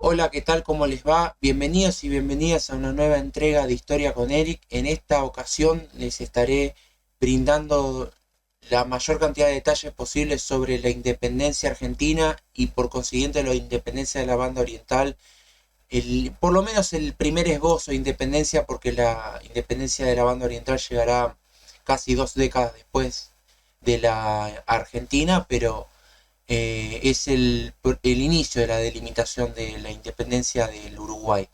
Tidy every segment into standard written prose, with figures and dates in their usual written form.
Hola, ¿qué tal? ¿Cómo les va? Bienvenidos y bienvenidas a una nueva entrega de Historia con Eric. En esta ocasión les estaré brindando la mayor cantidad de detalles posibles sobre la independencia argentina y por consiguiente la independencia de la banda oriental. Por lo menos el primer esbozo de independencia, porque la independencia de la banda oriental llegará casi 2 décadas después de la Argentina, pero es el inicio de la delimitación de la independencia del Uruguay.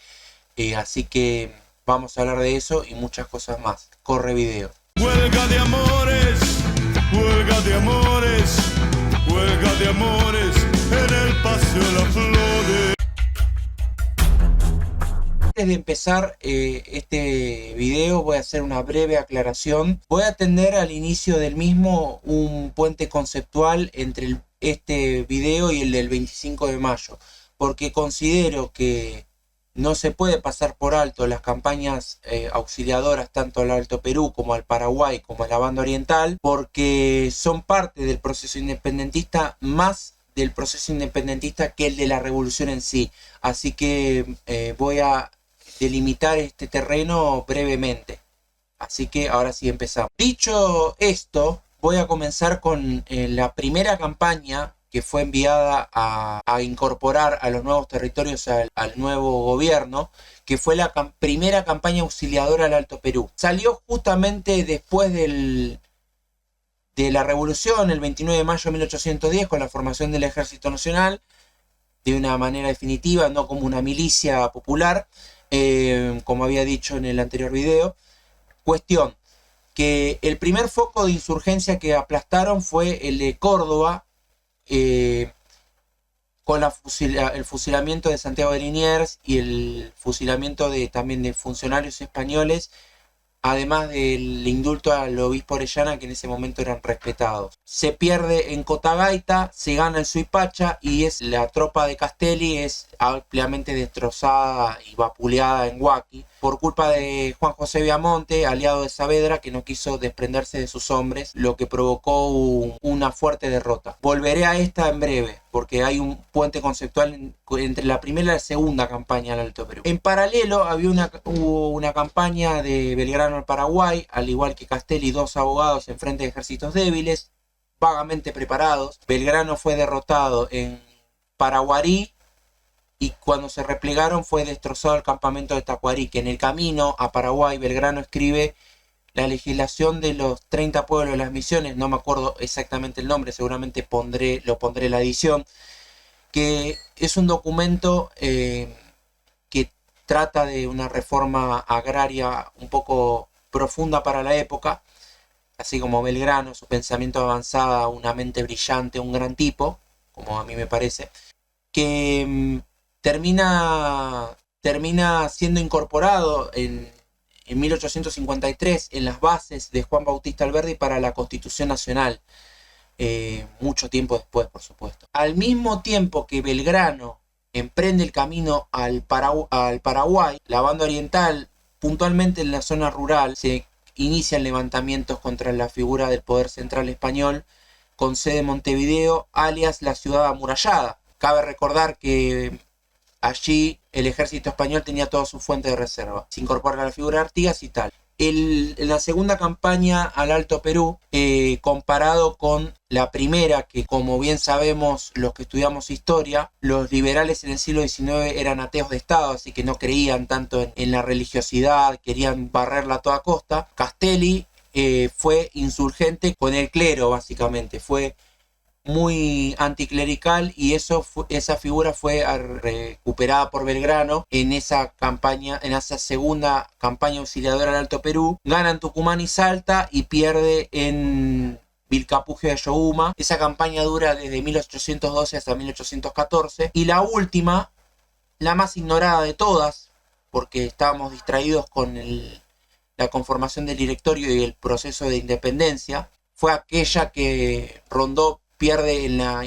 Así que vamos a hablar de eso y muchas cosas más. Corre video. Huelga de amores, huelga de amores, huelga de amores en el Paseo de las Flores. Antes de empezar este video voy a hacer una breve aclaración. Voy a tender al inicio del mismo un puente conceptual entre este video y el del 25 de mayo, porque considero que no se puede pasar por alto las campañas auxiliadoras tanto al Alto Perú como al Paraguay como a la banda oriental, porque son parte del proceso independentista, más del proceso independentista que el de la revolución en sí. Así que voy a delimitar este terreno brevemente. Así que ahora sí empezamos. Dicho esto, voy a comenzar con la primera campaña que fue enviada a incorporar a los nuevos territorios al nuevo gobierno, que fue la primera campaña auxiliadora al Alto Perú. Salió justamente después de la revolución, el 29 de mayo de 1810, con la formación del Ejército Nacional, de una manera definitiva, no como una milicia popular, como había dicho en el anterior video. Cuestión, que el primer foco de insurgencia que aplastaron fue el de Córdoba, con el fusilamiento de Santiago de Liniers y el fusilamiento también de funcionarios españoles, además del indulto al obispo Orellana, que en ese momento eran respetados. Se pierde en Cotagaita, se gana en Suipacha y la tropa de Castelli es ampliamente destrozada y vapuleada en Huaki por culpa de Juan José Viamonte, aliado de Saavedra, que no quiso desprenderse de sus hombres, lo que provocó una fuerte derrota. Volveré a esta en breve, porque hay un puente conceptual entre la primera y la segunda campaña al Alto Perú. En paralelo hubo una campaña de Belgrano al Paraguay, al igual que Castelli, 2 abogados en frente de ejércitos débiles, vagamente preparados. Belgrano fue derrotado en Paraguarí y cuando se replegaron fue destrozado el campamento de Tacuarí, que en el camino a Paraguay Belgrano escribe la legislación de los 30 pueblos de las misiones, no me acuerdo exactamente el nombre, seguramente lo pondré en la edición, que es un documento que trata de una reforma agraria un poco profunda para la época, así como Belgrano, su pensamiento avanzado, una mente brillante, un gran tipo, como a mí me parece, que termina siendo incorporado en 1853 en las bases de Juan Bautista Alberdi para la Constitución Nacional, mucho tiempo después, por supuesto. Al mismo tiempo que Belgrano emprende el camino al Paraguay, la banda oriental, puntualmente en la zona rural, se inician levantamientos contra la figura del poder central español, con sede en Montevideo, alias la ciudad amurallada. Cabe recordar que allí el ejército español tenía toda su fuente de reserva. Se incorpora la figura de Artigas y tal. En la segunda campaña al Alto Perú, comparado con la primera, que como bien sabemos los que estudiamos historia, los liberales en el siglo XIX eran ateos de Estado, así que no creían tanto en la religiosidad, querían barrerla a toda costa. Castelli fue insurgente con el clero, básicamente, fue muy anticlerical, y esa figura fue recuperada por Belgrano en esa segunda campaña auxiliadora al Alto Perú. Gana en Tucumán y Salta y pierde en Vilcapugio de Ayohuma. Esa campaña dura desde 1812 hasta 1814, y la última, la más ignorada de todas, porque estábamos distraídos con la conformación del directorio y el proceso de independencia, fue aquella que Rondó pierde en la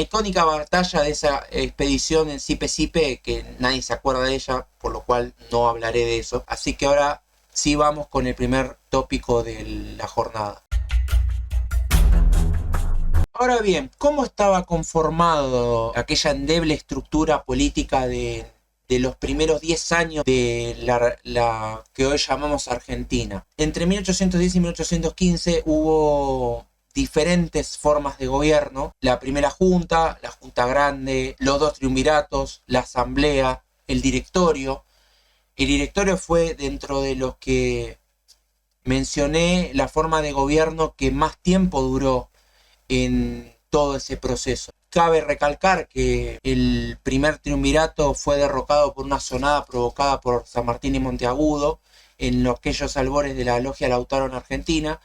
icónica batalla de esa expedición en Sipe-Sipe, que nadie se acuerda de ella, por lo cual no hablaré de eso. Así que ahora sí vamos con el primer tópico de la jornada. Ahora bien, ¿cómo estaba conformado aquella endeble estructura política de los primeros 10 años de la que hoy llamamos Argentina? Entre 1810 y 1815 hubo diferentes formas de gobierno: la primera junta, la junta grande, los dos triunviratos, la asamblea, el directorio. El directorio fue, dentro de los que mencioné, la forma de gobierno que más tiempo duró en todo ese proceso. Cabe recalcar que el primer triunvirato fue derrocado por una asonada provocada por San Martín y Monteagudo en aquellos albores de la logia Lautaro en Argentina,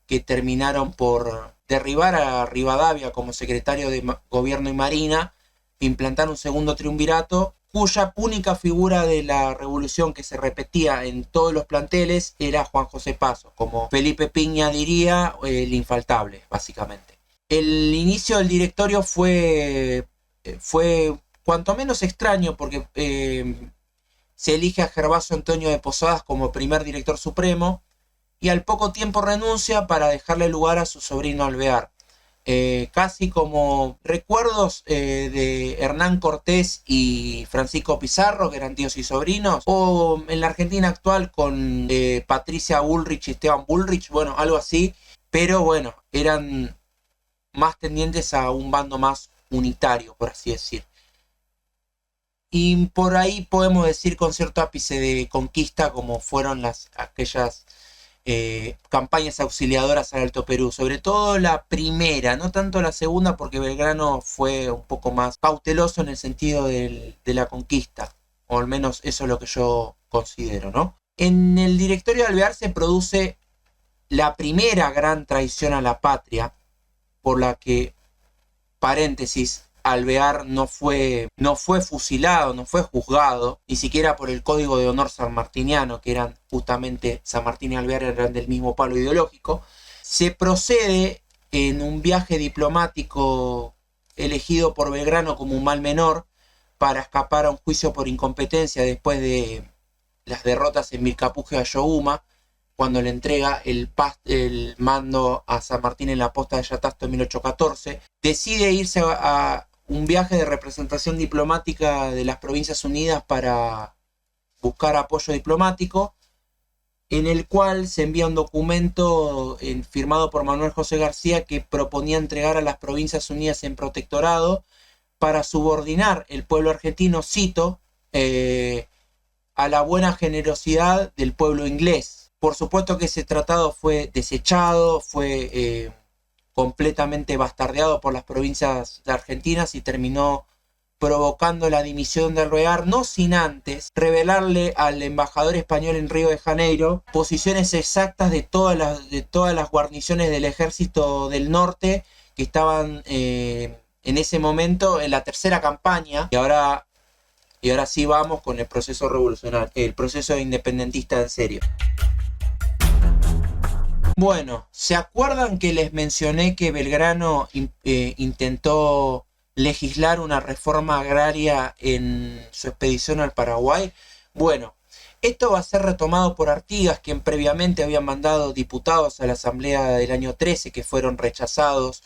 que terminaron por derribar a Rivadavia como secretario de Gobierno y Marina, implantar un segundo triunvirato, cuya única figura de la revolución que se repetía en todos los planteles era Juan José Paso, como Felipe Piña diría, el infaltable, básicamente. El inicio del directorio fue cuanto menos extraño, porque se elige a Gervasio Antonio de Posadas como primer director supremo, y al poco tiempo renuncia para dejarle lugar a su sobrino Alvear. Casi como recuerdos de Hernán Cortés y Francisco Pizarro, que eran tíos y sobrinos, o en la Argentina actual con Patricia Bullrich y Esteban Bullrich, bueno, algo así, pero bueno, eran más tendientes a un bando más unitario, por así decir. Y por ahí podemos decir con cierto ápice de conquista, como fueron aquellas campañas auxiliadoras al Alto Perú, sobre todo la primera, no tanto la segunda, porque Belgrano fue un poco más cauteloso en el sentido de la conquista, o al menos eso es lo que yo considero, ¿no? En el directorio de Alvear se produce la primera gran traición a la patria, por la que, paréntesis, Alvear no fue fusilado, no fue juzgado, ni siquiera por el Código de Honor sanmartiniano, que eran justamente San Martín y Alvear eran del mismo palo ideológico. Se procede en un viaje diplomático elegido por Belgrano como un mal menor para escapar a un juicio por incompetencia después de las derrotas en Vilcapugio y Ayohuma, cuando le entrega el mando a San Martín en la posta de Yatasto en 1814. Decide irse a un viaje de representación diplomática de las Provincias Unidas para buscar apoyo diplomático, en el cual se envía un documento firmado por Manuel José García que proponía entregar a las Provincias Unidas en protectorado para subordinar el pueblo argentino, cito, a la buena generosidad del pueblo inglés. Por supuesto que ese tratado fue desechado, fue completamente bastardeado por las provincias argentinas y terminó provocando la dimisión de Alvear, no sin antes revelarle al embajador español en Río de Janeiro posiciones exactas de todas las guarniciones del ejército del norte que estaban en ese momento en la tercera campaña. Y ahora sí vamos con el proceso revolucionario, el proceso independentista en serio. Bueno, ¿se acuerdan que les mencioné que Belgrano intentó legislar una reforma agraria en su expedición al Paraguay? Bueno, esto va a ser retomado por Artigas, quien previamente había mandado diputados a la Asamblea del año 13, que fueron rechazados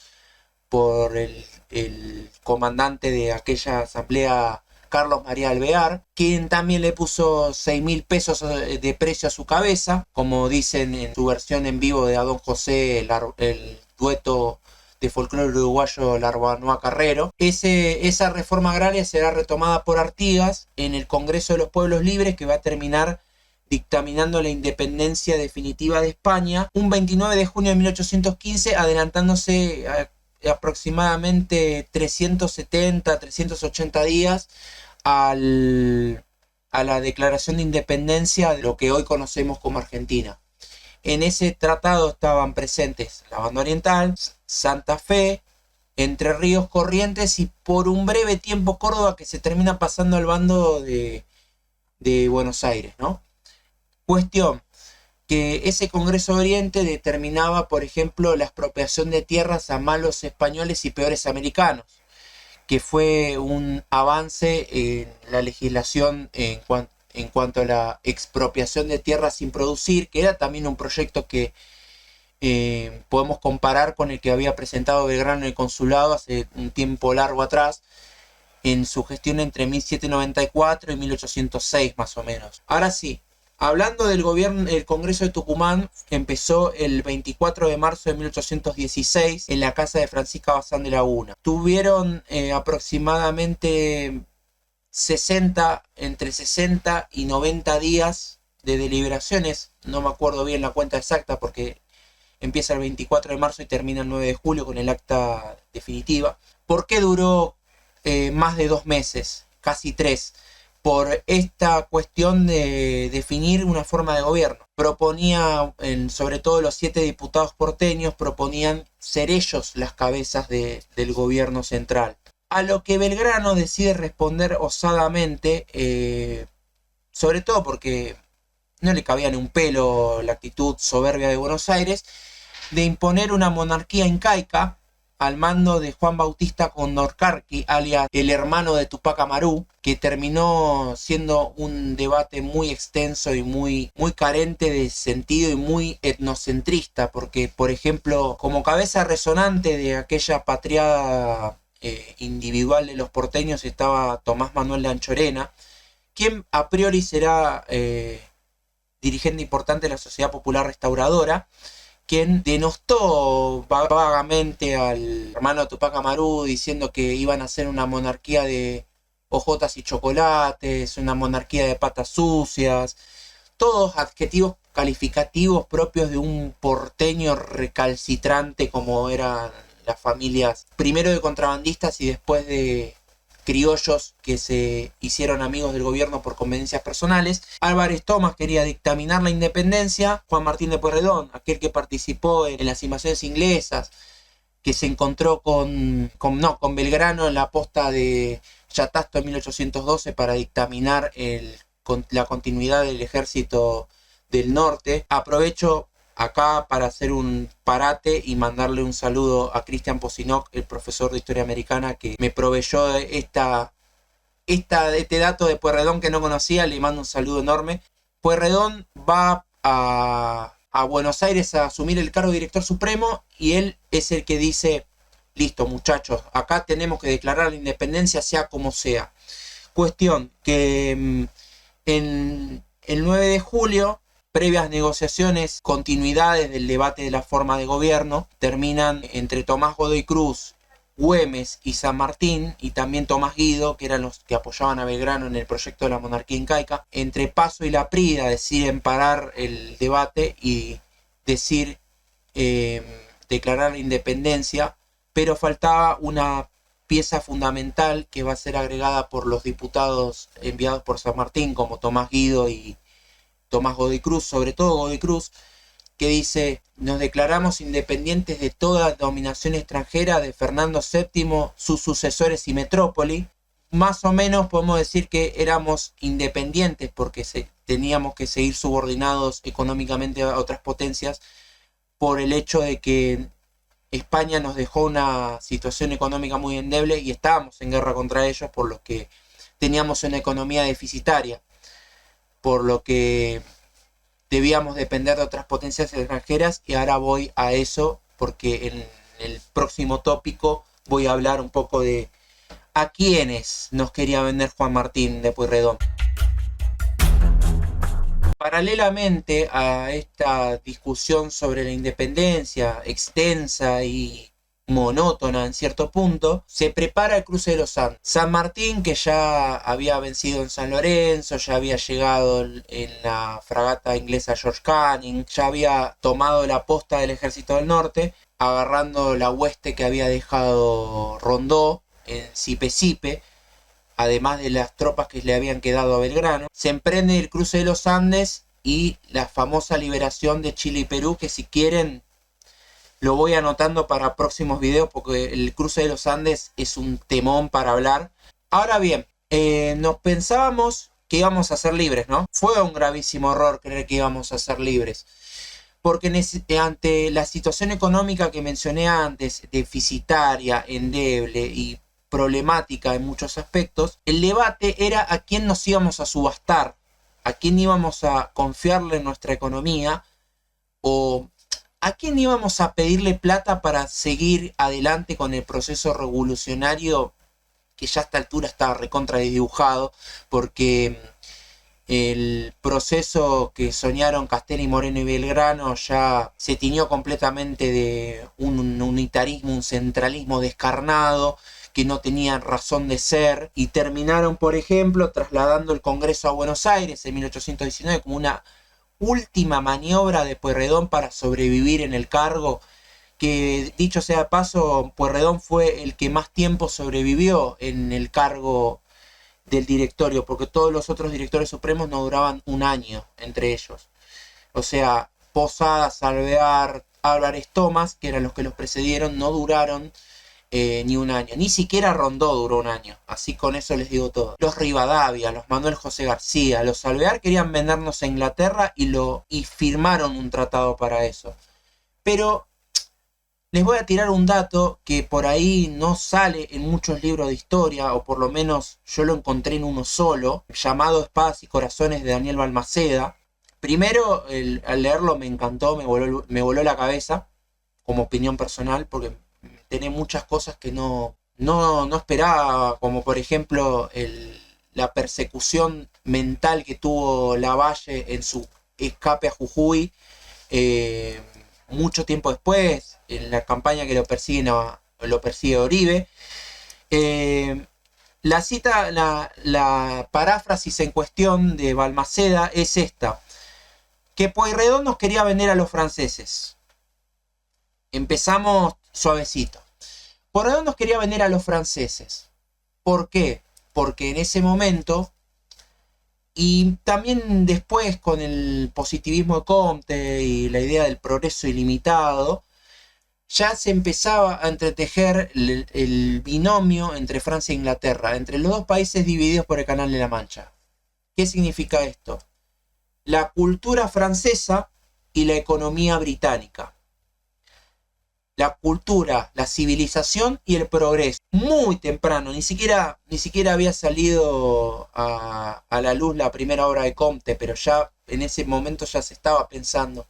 por el comandante de aquella asamblea, Carlos María Alvear, quien también le puso 6.000 pesos de precio a su cabeza, como dicen en su versión en vivo de Adón José, el dueto de folclore uruguayo Larbanoa Carrero. Esa reforma agraria será retomada por Artigas en el Congreso de los Pueblos Libres, que va a terminar dictaminando la independencia definitiva de España un 29 de junio de 1815, adelantándose aproximadamente 370, 380 días a la declaración de independencia de lo que hoy conocemos como Argentina. En ese tratado estaban presentes la Banda Oriental, Santa Fe, Entre Ríos, Corrientes y por un breve tiempo Córdoba, que se termina pasando al bando de Buenos Aires, ¿no? Cuestión que ese Congreso de Oriente determinaba, por ejemplo, la expropiación de tierras a malos españoles y peores americanos, que fue un avance en la legislación en cuanto a la expropiación de tierras sin producir, que era también un proyecto que podemos comparar con el que había presentado Belgrano en el consulado hace un tiempo largo atrás, en su gestión entre 1794 y 1806 más o menos. Ahora sí, hablando del gobierno, el Congreso de Tucumán empezó el 24 de marzo de 1816 en la casa de Francisca Bazán de Laguna. Tuvieron aproximadamente entre 60 y 90 días de deliberaciones. No me acuerdo bien la cuenta exacta porque empieza el 24 de marzo y termina el 9 de julio con el acta definitiva. ¿Por qué duró más de 2 meses? Casi 3. Por esta cuestión de definir una forma de gobierno. Proponía, sobre todo los 7 diputados porteños, proponían ser ellos las cabezas del gobierno central. A lo que Belgrano decide responder osadamente, sobre todo porque no le cabía ni un pelo la actitud soberbia de Buenos Aires, de imponer una monarquía incaica al mando de Juan Bautista Condorcanqui, alias el hermano de Tupac Amaru, que terminó siendo un debate muy extenso y muy carente de sentido y muy etnocentrista, porque, por ejemplo, como cabeza resonante de aquella patriada individual de los porteños estaba Tomás Manuel de Anchorena, quien a priori será dirigente importante de la Sociedad Popular Restauradora, quien denostó vagamente al hermano de Tupac Amaru diciendo que iban a ser una monarquía de hojotas y chocolates, una monarquía de patas sucias, todos adjetivos calificativos propios de un porteño recalcitrante como eran las familias, primero de contrabandistas y después de criollos que se hicieron amigos del gobierno por conveniencias personales. Álvarez Thomas quería dictaminar la independencia. Juan Martín de Pueyrredón, aquel que participó en las invasiones inglesas, que se encontró con Belgrano en la posta de Yatasto en 1812 para dictaminar la continuidad del ejército del norte. Aprovecho acá para hacer un parate y mandarle un saludo a Cristian Posinok, el profesor de Historia Americana, que me proveyó este dato de Pueyrredón que no conocía. Le mando un saludo enorme. Pueyrredón va a Buenos Aires a asumir el cargo de director supremo y él es el que dice: listo muchachos, acá tenemos que declarar la independencia sea como sea. Cuestión que en el 9 de julio, previas negociaciones, continuidades del debate de la forma de gobierno, terminan entre Tomás Godoy Cruz, Güemes y San Martín, y también Tomás Guido, que eran los que apoyaban a Belgrano en el proyecto de la monarquía incaica. Entre Paso y Laprida deciden parar el debate y declarar la independencia, pero faltaba una pieza fundamental que va a ser agregada por los diputados enviados por San Martín, como Tomás Guido y Tomás Godoy Cruz, sobre todo Godoy Cruz, que dice: nos declaramos independientes de toda dominación extranjera de Fernando VII, sus sucesores y metrópoli. Más o menos podemos decir que éramos independientes porque teníamos que seguir subordinados económicamente a otras potencias por el hecho de que España nos dejó una situación económica muy endeble y estábamos en guerra contra ellos, por lo que teníamos una economía deficitaria, por lo que debíamos depender de otras potencias extranjeras. Y ahora voy a eso porque en el próximo tópico voy a hablar un poco de a quiénes nos quería vender Juan Martín de Pueyrredón. Paralelamente a esta discusión sobre la independencia extensa y monótona en cierto punto, se prepara el cruce de los Andes. San Martín, que ya había vencido en San Lorenzo, ya había llegado en la fragata inglesa George Canning, ya había tomado la posta del ejército del norte, agarrando la hueste que había dejado Rondó en Sipe, además de las tropas que le habían quedado a Belgrano. Se emprende el cruce de los Andes y la famosa liberación de Chile y Perú, que si quieren lo voy anotando para próximos videos porque el cruce de los Andes es un temón para hablar. Ahora bien, nos pensábamos que íbamos a ser libres, ¿no? Fue un gravísimo error creer que íbamos a ser libres, porque ante la situación económica que mencioné antes, deficitaria, endeble y problemática en muchos aspectos, el debate era a quién nos íbamos a subastar, a quién íbamos a confiarle nuestra economía, o ¿a quién íbamos a pedirle plata para seguir adelante con el proceso revolucionario que ya a esta altura estaba recontra desdibujado? Porque el proceso que soñaron Castelli, Moreno y Belgrano ya se tiñó completamente de un unitarismo, un centralismo descarnado que no tenían razón de ser, y terminaron, por ejemplo, trasladando el Congreso a Buenos Aires en 1819 como una última maniobra de Pueyrredón para sobrevivir en el cargo, que dicho sea de paso, Pueyrredón fue el que más tiempo sobrevivió en el cargo del directorio, porque todos los otros directores supremos no duraban un año entre ellos. O sea, Posadas, Alvear, Álvarez Tomás, que eran los que los precedieron, no duraron ni un año. Ni siquiera Rondó duró un año. Así con eso les digo todo. Los Rivadavia, los Manuel José García, los Alvear querían vendernos a Inglaterra y firmaron un tratado para eso. Pero les voy a tirar un dato que por ahí no sale en muchos libros de historia, o por lo menos yo lo encontré en uno solo, llamado Espadas y Corazones de Daniel Balmaceda. Primero, al leerlo me encantó, me voló la cabeza, como opinión personal, porque tiene muchas cosas que no esperaba, como por ejemplo la persecución mental que tuvo Lavalle en su escape a Jujuy, mucho tiempo después, en la campaña que lo persigue Oribe. La cita, la paráfrasis en cuestión de Balmaceda es esta: que Pueyrredón nos quería vender a los franceses. Empezamos suavecito. Pueyrredón nos quería vender a los franceses. ¿Por qué? Porque en ese momento, y también después con el positivismo de Comte y la idea del progreso ilimitado, ya se empezaba a entretejer el binomio entre Francia e Inglaterra, entre los dos países divididos por el Canal de la Mancha. ¿Qué significa esto? La cultura francesa y la economía británica. La cultura, la civilización y el progreso. Muy temprano, ni siquiera había salido a la luz la primera obra de Comte, pero ya en ese momento ya se estaba pensando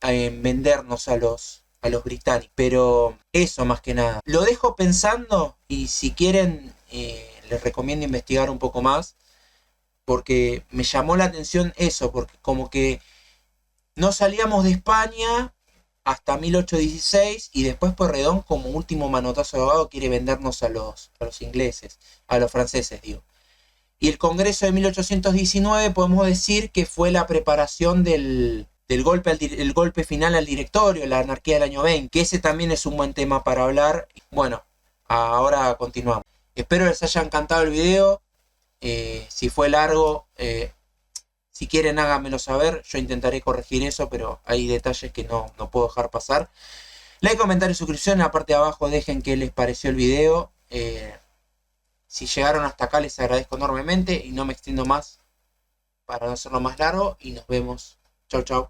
en vendernos a los británicos. Pero eso más que nada. Lo dejo pensando, y si quieren les recomiendo investigar un poco más, porque me llamó la atención eso, porque como que no salíamos de España hasta 1816, y después Pueyrredón, como último manotazo de ahogado, quiere vendernos a los ingleses, a los franceses digo. Y el Congreso de 1819 podemos decir que fue la preparación del golpe final al directorio, la anarquía del año 20, que ese también es un buen tema para hablar. Bueno, ahora continuamos. Espero les haya encantado el video. Si fue largo, si quieren háganmelo saber, yo intentaré corregir eso, pero hay detalles que no puedo dejar pasar. Like, comentario y suscripción. En la parte de abajo dejen qué les pareció el video. Si llegaron hasta acá les agradezco enormemente, y no me extiendo más para no hacerlo más largo, y nos vemos. Chau, chau.